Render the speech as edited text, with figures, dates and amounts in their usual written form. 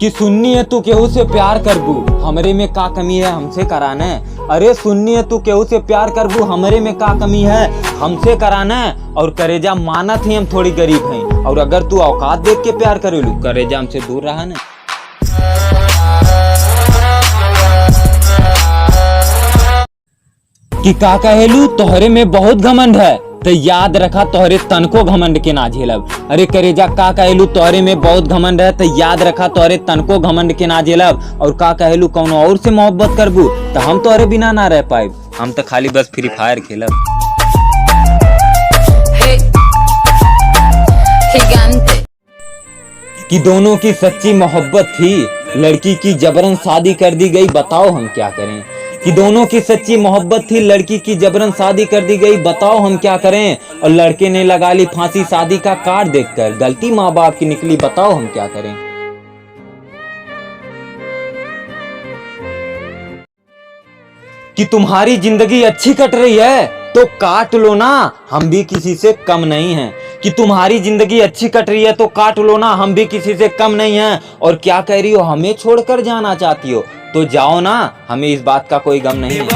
कि सुननी है तू केहू से प्यार करबू, हमरे में का कमी है हमसे कराना है। अरे सुननी है तू केहू से प्यार करबू, हमरे में का कमी है हमसे कराना है। और करेजा मानत ही हम थोड़ी गरीब हैं, और अगर तू औकात देख के प्यार करेलू करेजा हमसे दूर रहा ना। कि का कहेलू तोहरे में बहुत घमंड है, तो याद रखा तोहरे तन को घमंड के ना झेलब। अरे करेजा का कहेलू तोहरे में बहुत घमंड है, तो याद रखा तोहरे तन को घमंड के ना झेलब। और का कहेलू कौनो और से मोहब्बत करबू तो हम तोहरे बिना ना रह पाए, हम तो खाली बस फ्री फायर खेलब। कि दोनों की सच्ची मोहब्बत थी, लड़की की जबरन शादी कर दी गई, बताओ हम क्या करें। कि दोनों की सच्ची मोहब्बत थी, लड़की की जबरन शादी कर दी गई, बताओ हम क्या करें। और लड़के ने लगा ली फांसी शादी का कार्ड देखकर, गलती माँ बाप की निकली, बताओ हम क्या करें। कि तुम्हारी जिंदगी अच्छी कट रही है तो काट लो ना, हम भी किसी से कम नहीं हैं। कि तुम्हारी जिंदगी अच्छी कट रही है तो काट लो ना, हम भी किसी से कम नहीं हैं। और क्या कह रही हो, हमें छोड़कर जाना चाहती हो तो जाओ ना, हमें इस बात का कोई गम नहीं है।